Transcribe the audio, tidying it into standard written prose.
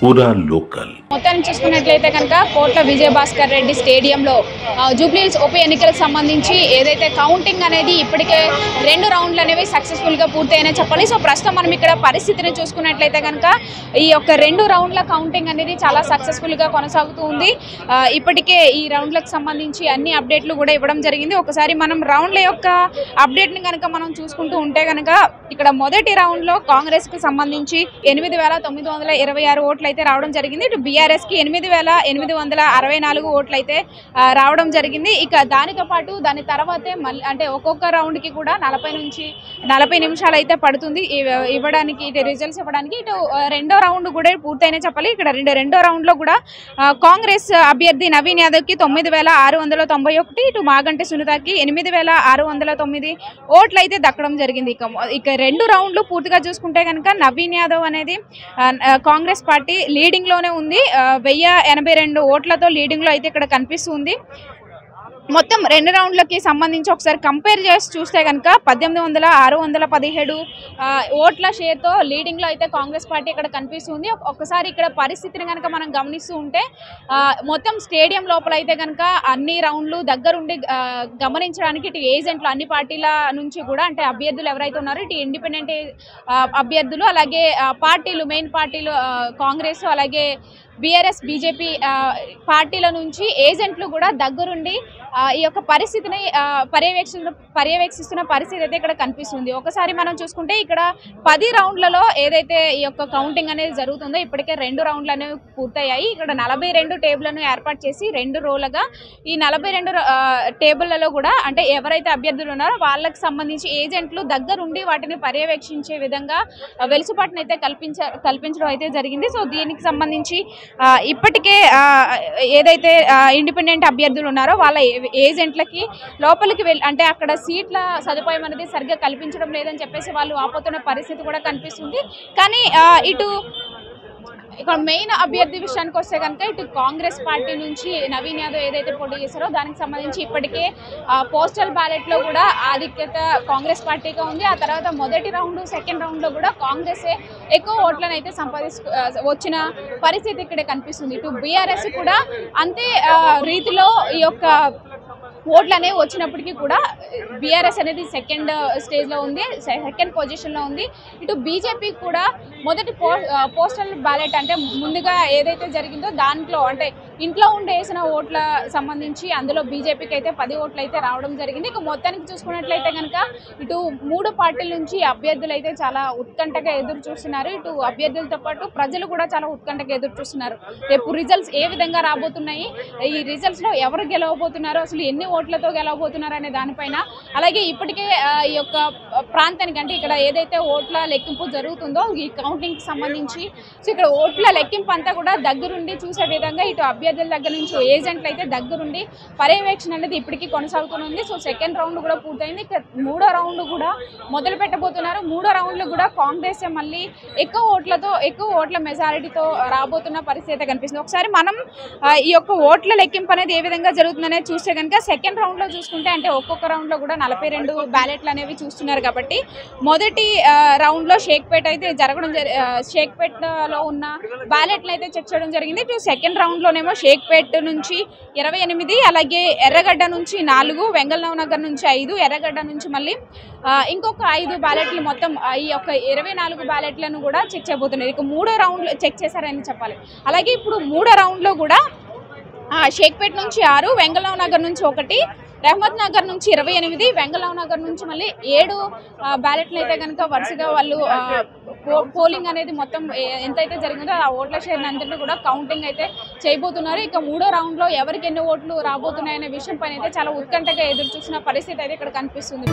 पूरा लोकल మొత్తాన్ని చూసుకున్నట్లయితే కనుక కోట్ల విజయభాస్కర్ రెడ్డి స్టేడియంలో జూబ్లీహిల్స్ ఉప ఎన్నికలకు సంబంధించి ఏదైతే కౌంటింగ్ అనేది ఇప్పటికే 2 రౌండ్లు అనేవి సక్సెస్ఫుల్గా పూర్తయినా చెప్పాలి. సో ప్రస్తుతం మనం ఇక్కడ పరిస్థితిని చూసుకున్నట్లయితే కనుక ఈ యొక్క 2 రౌండ్ల కౌంటింగ్ అనేది చాలా సక్సెస్ఫుల్గా కొనసాగుతూ ఉంది. ఇప్పటికే ఈ రౌండ్లకు సంబంధించి అన్ని అప్డేట్లు కూడా ఇవ్వడం జరిగింది. ఒకసారి మనం రౌండ్ల యొక్క అప్డేట్ని కనుక మనం చూసుకుంటూ ఉంటే కనుక ఇక్కడ మొదటి రౌండ్లో కాంగ్రెస్కి సంబంధించి 8,926 ఓట్లు అయితే రావడం జరిగింది. ఇటు బీఆర్ఎస్కి 8,864 ఓట్లు అయితే రావడం జరిగింది. ఇక దానితో పాటు దాని తర్వాతే మళ్ళీ అంటే ఒక్కొక్క రౌండ్కి కూడా 40 నిమిషాలు అయితే పడుతుంది ఇవ్వడానికి, ఇటు రిజల్ట్స్ ఇవ్వడానికి. ఇటు రెండో రౌండ్ కూడా పూర్తయినా చెప్పాలి. ఇక్కడ రెండో రౌండ్లో కూడా కాంగ్రెస్ అభ్యర్థి నవీన్ యాదవ్కి 9,691, ఇటు మాగంటి సునీతకి 8,609 ఓట్లు అయితే దక్కడం జరిగింది. ఇక 2 రౌండ్లు పూర్తిగా చూసుకుంటే కనుక నవీన్ యాదవ్ అనేది కాంగ్రెస్ పార్టీ లీడింగ్ లోనే ఉంది. 1082 ఓట్లతో లీడింగ్ లో అయితే ఇక్కడ కనిపిస్తుంది. మొత్తం 2 రౌండ్లకి సంబంధించి ఒకసారి కంపేర్ చేసి చూస్తే కనుక 18,617 ఓట్ల షేర్తో లీడింగ్లో అయితే కాంగ్రెస్ పార్టీ ఇక్కడ కనిపిస్తుంది. ఒక్కసారి ఇక్కడ పరిస్థితిని కనుక మనం గమనిస్తూ ఉంటే మొత్తం స్టేడియం లోపల అయితే కనుక అన్ని రౌండ్లు దగ్గరుండి గమనించడానికి ఇటు ఏజెంట్లు అన్ని పార్టీల నుంచి కూడా అంటే అభ్యర్థులు ఎవరైతే ఉన్నారో ఇటు ఇండిపెండెంట్ అభ్యర్థులు అలాగే పార్టీలు మెయిన్ పార్టీలు కాంగ్రెస్ అలాగే బీఆర్ఎస్ బీజేపీ పార్టీల నుంచి ఏజెంట్లు కూడా దగ్గరుండి ఈ యొక్క పరిస్థితిని పర్యవేక్షిస్తున్న పరిస్థితి అయితే ఇక్కడ కనిపిస్తుంది. ఒకసారి మనం చూసుకుంటే ఇక్కడ 10 రౌండ్లలో ఏదైతే ఈ యొక్క కౌంటింగ్ అనేది జరుగుతుందో ఇప్పటికే 2 రౌండ్లు అనేవి పూర్తయ్యాయి. ఇక్కడ 42 టేబుల్లను ఏర్పాటు చేసి 2 రోలుగా ఈ 42 టేబుల్లలో కూడా అంటే ఎవరైతే అభ్యర్థులు ఉన్నారో వాళ్ళకి సంబంధించి ఏజెంట్లు దగ్గరుండి వాటిని పర్యవేక్షించే విధంగా వెలుసుబాటును అయితే కల్పించడం అయితే జరిగింది. సో దీనికి సంబంధించి ఇప్పటికే ఏదైతే ఇండిపెండెంట్ అభ్యర్థులు ఉన్నారో వాళ్ళ ఏజెంట్లకి లోపలికి వెళ్ళి అంటే అక్కడ సీట్ల సదుపాయం అనేది సరిగ్గా కల్పించడం లేదని చెప్పేసి వాళ్ళు ఆపుతున్న పరిస్థితి కూడా కనిపిస్తుంది. కానీ ఇటు ఇక్కడ మెయిన్ అభ్యర్థి విషయానికి వస్తే కనుక ఇటు కాంగ్రెస్ పార్టీ నుంచి నవీన్ యాదవ్ ఏదైతే పోటీ చేశారో దానికి సంబంధించి ఇప్పటికే పోస్టల్ బ్యాలెట్లో కూడా ఆధిక్యత కాంగ్రెస్ పార్టీగా ఉంది. ఆ తర్వాత మొదటి రౌండ్ సెకండ్ రౌండ్లో కూడా కాంగ్రెసే ఎక్కువ ఓట్లను అయితే వచ్చిన పరిస్థితి ఇక్కడ కనిపిస్తుంది. ఇటు బీఆర్ఎస్ కూడా అంతే రీతిలో ఈ యొక్క ఓట్లు అనేవి వచ్చినప్పటికీ కూడా బీఆర్ఎస్ అనేది సెకండ్ స్టేజ్లో ఉంది, సెకండ్ పొజిషన్లో ఉంది. ఇటు బీజేపీ కూడా మొదటి పోస్టల్ బ్యాలెట్ అంటే ముందుగా ఏదైతే జరిగిందో దాంట్లో అంటే ఇంట్లో ఉండి వేసిన ఓట్ల సంబంధించి అందులో బీజేపీకి అయితే 10 ఓట్లు అయితే రావడం జరిగింది. ఇక మొత్తానికి చూసుకున్నట్లయితే కనుక ఇటు 3 పార్టీల నుంచి అభ్యర్థులు అయితే చాలా ఉత్కంఠగా ఎదురు చూస్తున్నారు. ఇటు అభ్యర్థులతో పాటు ప్రజలు కూడా చాలా ఉత్కంఠగా ఎదురు చూస్తున్నారు. రేపు రిజల్ట్స్ ఏ విధంగా రాబోతున్నాయి, ఈ రిజల్ట్స్లో ఎవరు గెలవబోతున్నారు, అసలు ఎన్ని ఓట్లతో గెలవబోతున్నారు అనే దానిపైన అలాగే ఇప్పటికే ఈ యొక్క ప్రాంతానికి అంటే ఇక్కడ ఏదైతే ఓట్ల లెక్కింపు జరుగుతుందో ఈ కౌంటింగ్కి సంబంధించి సో ఇక్కడ ఓట్ల లెక్కింపు అంతా కూడా దగ్గరుండి చూసే విధంగా ఇటు అభ్యర్థుల దగ్గర నుంచి ఏజెంట్లు అయితే దగ్గరుండి పర్యవేక్షణ అనేది ఇప్పటికీ కొనసాగుతుంది. సో సెకండ్ రౌండ్ కూడా పూర్తయింది. ఇక 3వ రౌండ్ కూడా మొదలు పెట్టబోతున్నారు. 3వ రౌండ్లో కూడా కాంగ్రెస్ మళ్ళీ ఎక్కువ ఓట్ల మెజారిటీతో రాబోతున్న పరిస్థితి అయితే కనిపిస్తుంది. ఒకసారి మనం ఈ యొక్క ఓట్ల లెక్కింపు అనేది ఏ విధంగా జరుగుతుందనేది చూస్తే కనుక సెకండ్ రౌండ్లో చూసుకుంటే అంటే ఒక్కొక్క రౌండ్లో కూడా 42 బ్యాలెట్లు అనేవి చూస్తున్నారు. కాబట్టి మొదటి రౌండ్లో షేక్పేట్ అయితే షేక్పేట్లో ఉన్న బ్యాలెట్లు అయితే చెక్ చేయడం జరిగింది. ఇటు సెకండ్ రౌండ్లోనేమో షేక్పేట్ నుంచి 28 అలాగే ఎర్రగడ్డ నుంచి 4 వెంగళరావు నగర్ నుంచి 5 ఎర్రగడ్డ నుంచి మళ్ళీ ఇంకొక 5 బ్యాలెట్లు మొత్తం ఈ యొక్క 24 బ్యాలెట్లను కూడా చెక్ చేయబోతున్నారు. ఇక 3వ రౌండ్లో చెక్ చేశారని చెప్పాలి. అలాగే ఇప్పుడు 3వ రౌండ్లో కూడా షేక్పేట్ నుంచి 6 వెంగళరావు నగర్ నుంచి 1 రహమత్ నగర్ నుంచి 28 వెంగళరావు నగర్ నుంచి మళ్ళీ 7 బ్యాలెట్లు అయితే కనుక వరుసగా వాళ్ళు పోలింగ్ అనేది మొత్తం ఎంతైతే జరిగిందో ఆ ఓట్ల షేర్ అంతటి కూడా కౌంటింగ్ అయితే చేయబోతున్నారు. ఇక 3వ రౌండ్లో ఎవరికి ఎన్ని ఓట్లు రాబోతున్నాయనే విషయం పైన అయితే చాలా ఉత్కంఠగా ఎదురు చూసిన పరిస్థితి అయితే ఇక్కడ కనిపిస్తుంది.